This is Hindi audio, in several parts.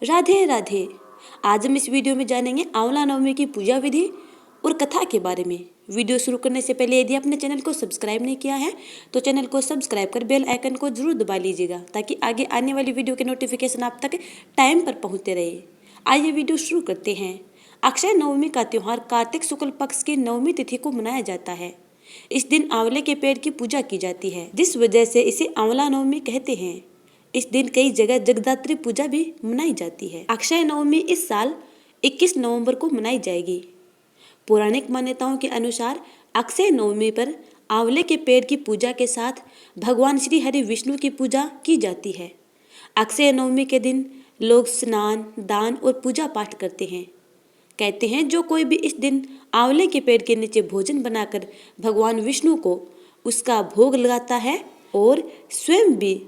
राधे राधे। आज हम इस वीडियो में जानेंगे आंवला नवमी की पूजा विधि और कथा के बारे में। वीडियो शुरू करने से पहले यदि आपने चैनल को सब्सक्राइब नहीं किया है तो चैनल को सब्सक्राइब कर बेल आइकन को जरूर दबा लीजिएगा ताकि आगे आने वाली वीडियो के नोटिफिकेशन आप तक टाइम पर पहुंचते रहे। आइए वीडियो शुरू करते हैं। अक्षय नवमी का त्यौहार कार्तिक शुक्ल पक्ष की नवमी तिथि को मनाया जाता है। इस दिन आंवले के पेड़ की पूजा की जाती है, जिस वजह से इसे आंवला नवमी कहते हैं। इस दिन कई जगह जगदात्री पूजा भी मनाई जाती है। अक्षय नवमी इस साल 21 नवंबर को मनाई जाएगी। पौराणिक मान्यताओं के अनुसार अक्षय नवमी पर आंवले के पेड़ की पूजा के साथ भगवान श्री हरि विष्णु की पूजा की जाती है। अक्षय नवमी के दिन लोग स्नान, दान और पूजा पाठ करते हैं। कहते हैं जो कोई भी इस दिन आंवले के पेड़ के नीचे भोजन बनाकर भगवान विष्णु को उसका भोग लगाता है और स्वयं भी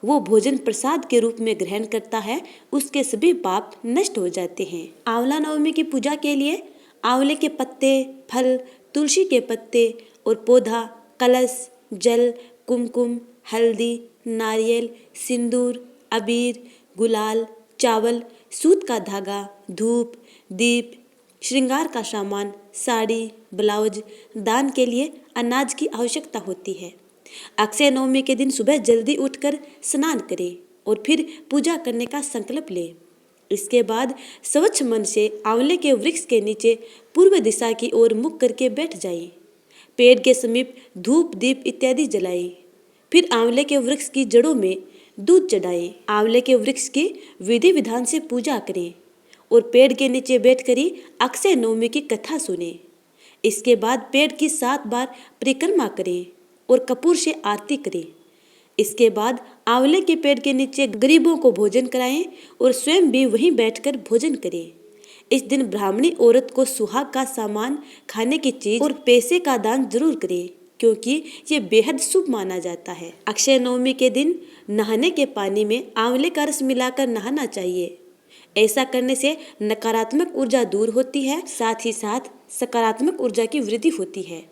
वो भोजन प्रसाद के रूप में ग्रहण करता है, उसके सभी पाप नष्ट हो जाते हैं। आंवला नवमी की पूजा के लिए आंवले के पत्ते, फल, तुलसी के पत्ते और पौधा, कलश, जल, कुमकुम, हल्दी, नारियल, सिंदूर, अबीर, गुलाल, चावल, सूत का धागा, धूप, दीप, श्रृंगार का सामान, साड़ी, ब्लाउज, दान के लिए अनाज की आवश्यकता होती है। अक्षय नवमी के दिन सुबह जल्दी उठकर स्नान करें और फिर पूजा करने का संकल्प लें। इसके बाद स्वच्छ मन से आंवले के वृक्ष के नीचे पूर्व दिशा की ओर मुख करके बैठ जाएं। पेड़ के समीप धूप, दीप इत्यादि जलाएं। फिर आंवले के वृक्ष की जड़ों में दूध चढ़ाएं। आंवले के वृक्ष की विधि विधान से पूजा करें और पेड़ के नीचे बैठकर ही अक्षय नवमी की कथा सुनें। इसके बाद पेड़ की 7 बार परिक्रमा करें और कपूर से आरती करें। इसके बाद आंवले के पेड़ के नीचे गरीबों को भोजन कराएं और स्वयं भी वहीं बैठकर भोजन करें। इस दिन ब्राह्मणी औरत को सुहाग का सामान, खाने की चीज और पैसे का दान जरूर करें, क्योंकि ये बेहद शुभ माना जाता है। अक्षय नवमी के दिन नहाने के पानी में आंवले का रस मिलाकर नहाना चाहिए। ऐसा करने से नकारात्मक ऊर्जा दूर होती है, साथ ही साथ सकारात्मक ऊर्जा की वृद्धि होती है।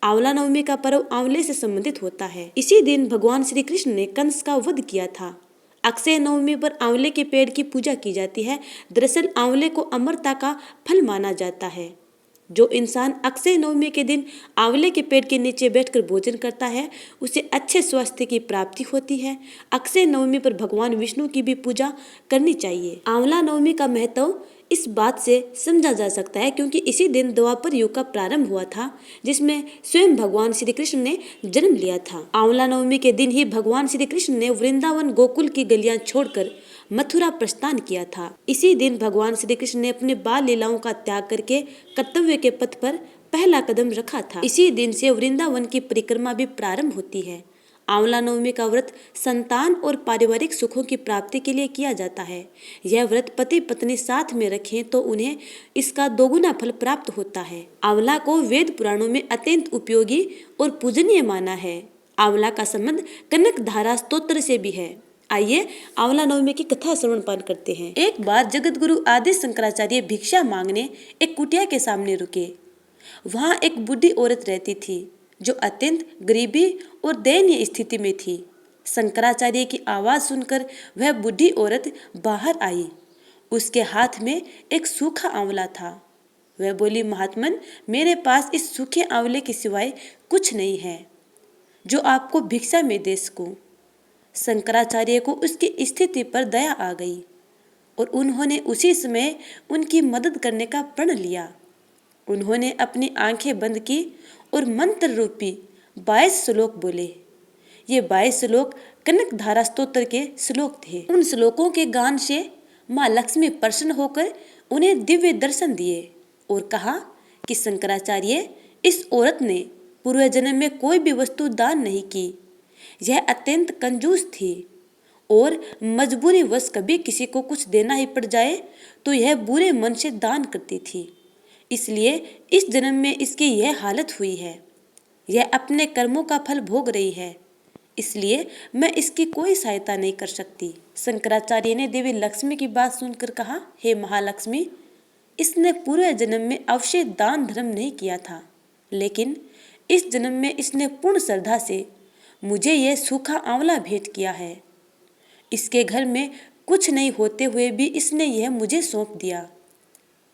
आंवला नवमी का पर्व आंवले से संबंधित होता है। इसी दिन भगवान श्री कृष्ण ने कंस का वध किया था। अक्षय नवमी पर आंवले के पेड़ की पूजा की जाती है। दरअसल आंवले को अमरता का फल माना जाता है। जो इंसान अक्षय नवमी के दिन आंवले के पेड़ के नीचे बैठकर भोजन करता है, उसे अच्छे स्वास्थ्य की प्राप्ति होती है। अक्षय नवमी पर भगवान विष्णु की भी पूजा करनी चाहिए। आंवला नवमी का महत्व इस बात से समझा जा सकता है क्योंकि इसी दिन द्वापर युग का प्रारंभ हुआ था, जिसमें स्वयं भगवान श्री कृष्ण ने जन्म लिया था। आंवला नवमी के दिन ही भगवान श्री कृष्ण ने वृंदावन गोकुल की गलियां छोड़कर मथुरा प्रस्थान किया था। इसी दिन भगवान श्री कृष्ण ने अपने बाल लीलाओं का त्याग करके कर्तव्य के पथ पर पहला कदम रखा था। इसी दिन से वृंदावन की परिक्रमा भी प्रारंभ होती है। आंवला नवमी का व्रत संतान और पारिवारिक सुखों की प्राप्ति के लिए किया जाता है। यह व्रत पति पत्नी साथ में रखें तो उन्हें इसका दोगुना फल प्राप्त होता है। आंवला को वेद पुराणों में अत्यंत उपयोगी और पूजनीय माना है। आंवला का संबंध कनक धारा स्तोत्र से भी है। आइए आंवला नवमी की कथा श्रवण पान करते हैं। एक बार जगत गुरु आदि शंकराचार्य भिक्षा मांगने एक कुटिया के सामने रुके। वहां एक बूढ़ी औरत रहती थी जो अत्यंत गरीबी और दयनीय स्थिति में थी। शंकराचार्य की आवाज सुनकर वह बूढ़ी औरत बाहर आई। उसके हाथ में एक सूखा आंवला था। वह बोली, महात्मन, मेरे पास इस सूखे आंवले के सिवाय कुछ नहीं है जो आपको भिक्षा में दे सकूं। शंकराचार्य को उसकी स्थिति पर दया आ गई और उन्होंने उसी समय उनकी मदद करने का प्रण लिया। उन्होंने अपनी आंखें बंद की और मंत्र रूपी 22 श्लोक बोले। ये 22 श्लोक कनक धारा स्तोत्र के श्लोक थे। उन श्लोकों के गान से माँ लक्ष्मी प्रसन्न होकर उन्हें दिव्य दर्शन दिए और कहा कि शंकराचार्य, इस औरत ने पूर्व जन्म में कोई भी वस्तु दान नहीं की। यह अत्यंत कंजूस थी और मजबूरी वश कभी किसी को कुछ देना ही पड़ जाए तो यह बुरे मन से दान करती थी। इसलिए इस जन्म में इसकी यह हालत हुई है। यह अपने कर्मों का फल भोग रही है, इसलिए मैं इसकी कोई सहायता नहीं कर सकती। शंकराचार्य ने देवी लक्ष्मी की बात सुनकर कहा, हे महालक्ष्मी, इसने पूर्व जन्म में अवश्य दान धर्म नहीं किया था, लेकिन इस जन्म में इसने पूर्ण श्रद्धा से मुझे यह सूखा आंवला भेंट किया है। इसके घर में कुछ नहीं होते हुए भी इसने यह मुझे सौंप दिया।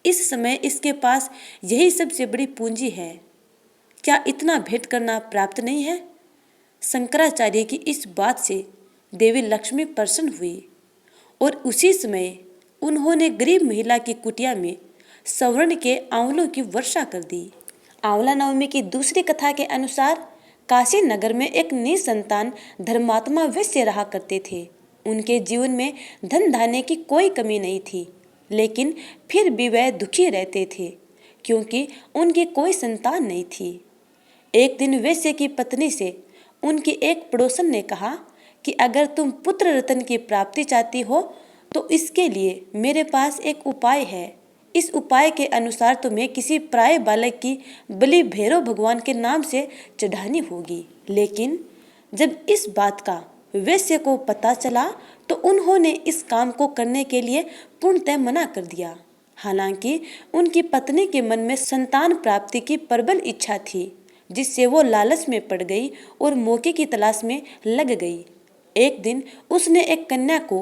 इस समय इसके पास यही सबसे बड़ी पूंजी है। क्या इतना भेंट करना प्राप्त नहीं है? शंकराचार्य की इस बात से देवी लक्ष्मी प्रसन्न हुई और उसी समय उन्होंने गरीब महिला की कुटिया में स्वर्ण के आंवलों की वर्षा कर दी। आंवला नवमी की दूसरी कथा के अनुसार काशी नगर में एक निसंतान धर्मात्मा वैश्य रहा करते थे। उनके जीवन में धन धान्य की कोई कमी नहीं थी, लेकिन फिर भी वह दुखी रहते थे क्योंकि उनकी कोई संतान नहीं थी। एक दिन वैश्य की पत्नी से उनकी एक पड़ोसन ने कहा कि अगर तुम पुत्र रत्न की प्राप्ति चाहती हो तो इसके लिए मेरे पास एक उपाय है। इस उपाय के अनुसार तुम्हें किसी प्राय बालक की बलि भैरव भगवान के नाम से चढ़ानी होगी। लेकिन जब इस बात का वैश्य को पता चला तो उन्होंने इस काम को करने के लिए पूर्णतः मना कर दिया। हालांकि उनकी पत्नी के मन में संतान प्राप्ति की प्रबल इच्छा थी, जिससे वो लालच में पड़ गई और मौके की तलाश में लग गई। एक दिन उसने एक कन्या को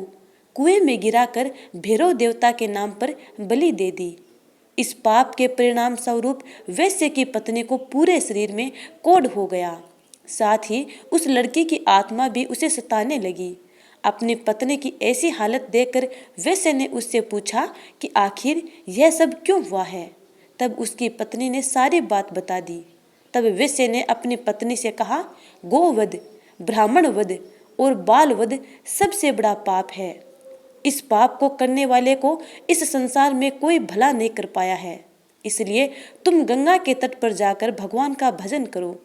कुएं में गिराकर भैरव देवता के नाम पर बलि दे दी। इस पाप के परिणाम स्वरूप वैश्य की पत्नी को पूरे शरीर में कोढ़ हो गया। साथ ही उस लड़की की आत्मा भी उसे सताने लगी। अपनी पत्नी की ऐसी हालत देखकर वैश्य ने उससे पूछा कि आखिर यह सब क्यों हुआ है। तब उसकी पत्नी ने सारी बात बता दी। तब वैश्य ने अपनी पत्नी से कहा, गोवध, ब्राह्मण वध और बाल वध सबसे बड़ा पाप है। इस पाप को करने वाले को इस संसार में कोई भला नहीं कर पाया है। इसलिए तुम गंगा के तट पर जाकर भगवान का भजन करो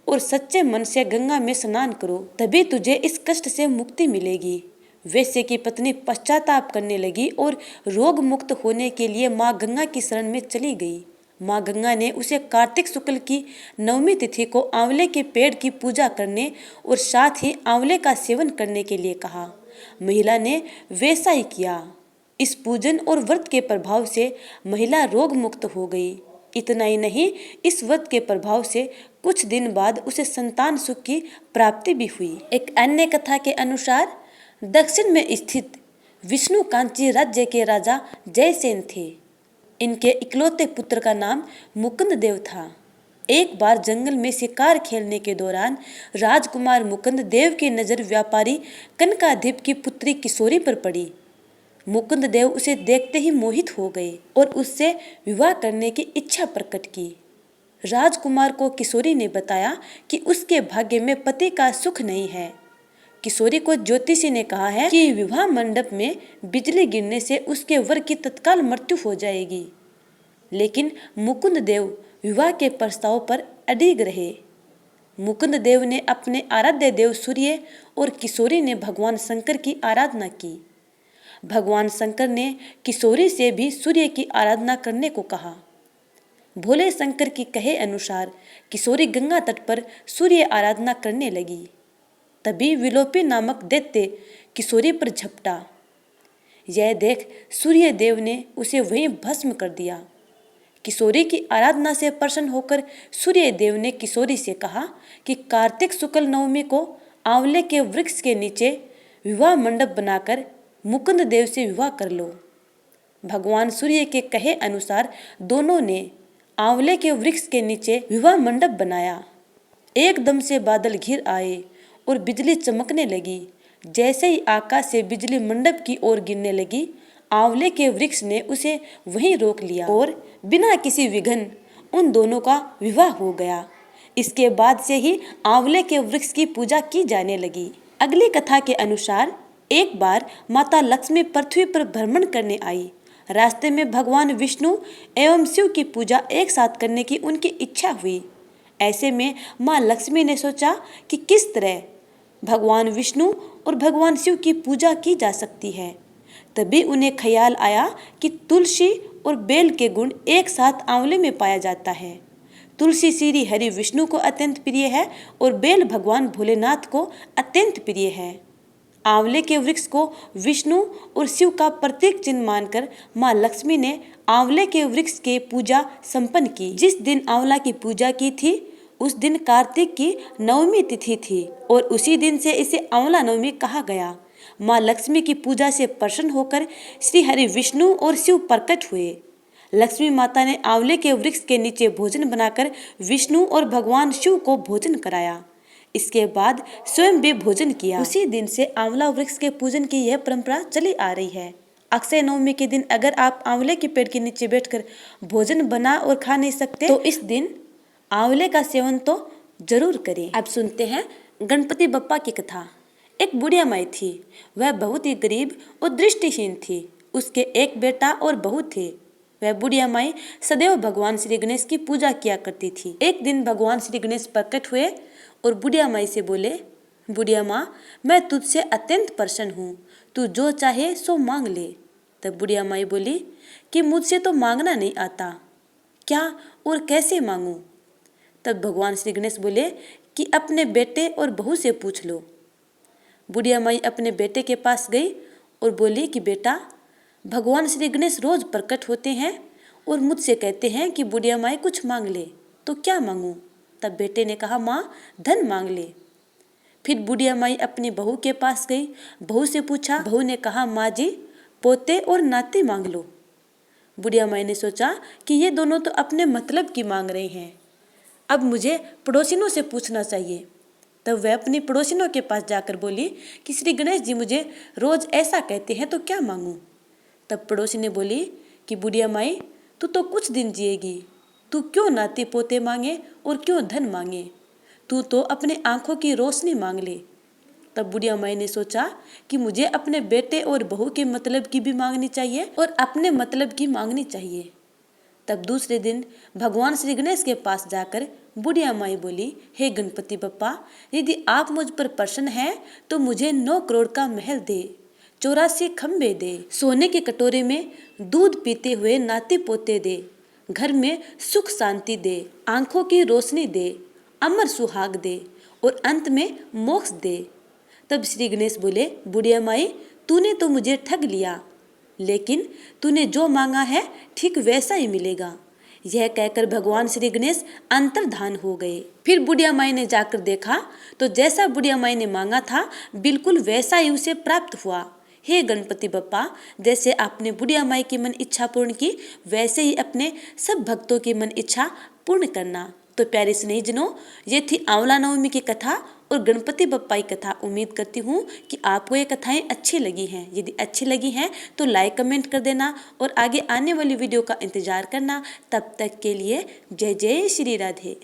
और सच्चे मन से गंगा में स्नान करो, तभी तुझे इस कष्ट से मुक्ति मिलेगी। वैश्य की पत्नी पश्चाताप करने लगी और रोग मुक्त होने के लिए माँ गंगा की शरण में चली गई। माँ गंगा ने उसे कार्तिक शुक्ल की नवमी तिथि को आंवले के पेड़ की पूजा करने और साथ ही आंवले का सेवन करने के लिए कहा। महिला ने वैसा ही किया। इस पूजन और व्रत के प्रभाव से महिला रोग मुक्त हो गई। इतना ही नहीं, इस व्रत के प्रभाव से कुछ दिन बाद उसे संतान सुख की प्राप्ति भी हुई। एक अन्य कथा के अनुसार दक्षिण में स्थित विष्णु कांची राज्य के राजा जयसेन थे। इनके इकलौते पुत्र का नाम मुकुंद देव था। एक बार जंगल में शिकार खेलने के दौरान राजकुमार मुकुंद देव की नजर व्यापारी कनकाधिप की पुत्री किशोरी पर पड़ी। मुकुंद देव उसे देखते ही मोहित हो गए और उससे विवाह करने की इच्छा प्रकट की। राजकुमार को किशोरी ने बताया कि उसके भाग्य में पति का सुख नहीं है। किशोरी को ज्योतिषी ने कहा है कि विवाह मंडप में बिजली गिरने से उसके वर की तत्काल मृत्यु हो जाएगी। लेकिन मुकुंद देव विवाह के प्रस्ताव पर अडिग रहे। मुकुंद देव ने अपने आराध्य देव सूर्य और किशोरी ने भगवान शंकर की आराधना की। भगवान शंकर ने किशोरी से भी सूर्य की आराधना करने को कहा। भोले शंकर की कहे अनुसार किशोरी गंगा तट पर सूर्य आराधना करने लगी। तभी विलोपी नामक दैत्य किशोरी पर झपटा। यह देख सूर्य देव ने उसे वहीं भस्म कर दिया। किशोरी की आराधना से प्रसन्न होकर सूर्य देव ने किशोरी से कहा कि कार्तिक शुक्ल नवमी को आंवले के वृक्ष के नीचे विवाह मंडप बनाकर मुकुंद देव से विवाह कर लो। भगवान सूर्य के कहे अनुसार दोनों ने आंवले के वृक्ष के नीचे विवाह मंडप बनाया। एकदम से बादल घिर आए और बिजली चमकने लगी। जैसे ही आकाश से बिजली मंडप की ओर गिरने लगी, आंवले के वृक्ष ने उसे वहीं रोक लिया और बिना किसी विघ्न उन दोनों का विवाह हो गया। इसके बाद से ही आंवले के वृक्ष की पूजा की जाने लगी। अगली कथा के अनुसार एक बार माता लक्ष्मी पृथ्वी पर भ्रमण करने आई। रास्ते में भगवान विष्णु एवं शिव की पूजा एक साथ करने की उनकी इच्छा हुई। ऐसे में माँ लक्ष्मी ने सोचा कि किस तरह भगवान विष्णु और भगवान शिव की पूजा की जा सकती है। तभी उन्हें ख्याल आया कि तुलसी और बेल के गुण एक साथ आंवले में पाया जाता है। तुलसी श्री हरि विष्णु को अत्यंत प्रिय है और बेल भगवान भोलेनाथ को अत्यंत प्रिय है। आंवले के वृक्ष को विष्णु और शिव का प्रतीक चिन्ह मानकर माँ लक्ष्मी ने आंवले के वृक्ष की पूजा संपन्न की। जिस दिन आंवला की पूजा की थी उस दिन कार्तिक की नवमी तिथि थी और उसी दिन से इसे आंवला नवमी कहा गया। माँ लक्ष्मी की पूजा से प्रसन्न होकर श्री हरि विष्णु और शिव प्रकट हुए। लक्ष्मी माता ने आंवले के वृक्ष के नीचे भोजन बनाकर विष्णु और भगवान शिव को भोजन कराया। इसके बाद स्वयं भी भोजन किया। उसी दिन से आंवला वृक्ष के पूजन की यह परंपरा चली आ रही है। अक्षय नवमी के दिन अगर आप आंवले के पेड़ के नीचे बैठकर भोजन बना और खा नहीं सकते तो इस दिन आंवले का सेवन तो जरूर करें। अब सुनते हैं गणपति बप्पा की कथा। एक बुढ़िया माई थी। वह बहुत ही गरीब और दृष्टिहीन थी। उसके एक बेटा और बहू थे। वह बुढ़िया माई सदैव भगवान श्री गणेश की पूजा किया करती थी। एक दिन भगवान श्री गणेश प्रकट हुए और बुढ़िया माई से बोले, बुढ़िया माँ, मैं तुझसे अत्यंत प्रसन्न हूँ, तू जो चाहे सो मांग ले। तब बुढ़िया माई बोली कि मुझसे तो मांगना नहीं आता, क्या और कैसे मांगूं? तब भगवान श्री गणेश बोले कि अपने बेटे और बहू से पूछ लो। बुढ़िया माई अपने बेटे के पास गई और बोली कि बेटा, भगवान श्री गणेश रोज प्रकट होते हैं और मुझसे कहते हैं कि बुढ़िया माई कुछ मांग ले, तो क्या मांगूं? तब बेटे ने कहा, माँ धन मांग ले। फिर बुढ़िया माई अपनी बहू के पास गई। बहू से पूछा। बहू ने कहा, माँ जी पोते और नाती मांग लो। बुढ़िया माई ने सोचा कि ये दोनों तो अपने मतलब की मांग रहे हैं, अब मुझे पड़ोसिनों से पूछना चाहिए। तब वह अपनी पड़ोसिनों के पास जाकर बोली कि श्री गणेश जी मुझे रोज ऐसा कहते हैं, तो क्या मांगूं? तब पड़ोसी ने बोली कि बुढ़िया माई, तू तो कुछ दिन जिएगी, तू क्यों नाती पोते मांगे और क्यों धन मांगे? तू तो अपने आंखों की रोशनी मांग ले। तब बुढ़िया माई ने सोचा कि मुझे अपने बेटे और बहू के मतलब की भी मांगनी चाहिए और अपने मतलब की मांगनी चाहिए। तब दूसरे दिन भगवान श्री गणेश के पास जाकर बुढ़िया माई बोली, हे गणपति बप्पा, यदि आप मुझ पर प्रसन्न हैं तो मुझे 9 करोड़ का महल दे, 84 खंबे दे, सोने के कटोरे में दूध पीते हुए नाती पोते दे, घर में सुख शांति दे, आंखों की रोशनी दे, अमर सुहाग दे और अंत में मोक्ष दे। तब श्री गणेश बोले, बुढ़िया माई, तूने तो मुझे ठग लिया, लेकिन तूने जो मांगा है ठीक वैसा ही मिलेगा। यह कहकर भगवान श्री गणेश अंतर्धान हो गए। फिर बुढ़िया माई ने जाकर देखा तो जैसा बुढ़िया माई ने मांगा था बिल्कुल वैसा ही उसे प्राप्त हुआ। हे गणपति बप्पा, जैसे आपने बुढ़िया माई की मन इच्छा पूर्ण की, वैसे ही अपने सब भक्तों की मन इच्छा पूर्ण करना। तो प्यारे स्नेहीजनों, ये थी आंवला नवमी की कथा और गणपति बप्पा की कथा। उम्मीद करती हूँ कि आपको ये कथाएं अच्छी लगी हैं। यदि अच्छी लगी हैं तो लाइक कमेंट कर देना और आगे आने वाली वीडियो का इंतजार करना। तब तक के लिए जय जय श्री राधे।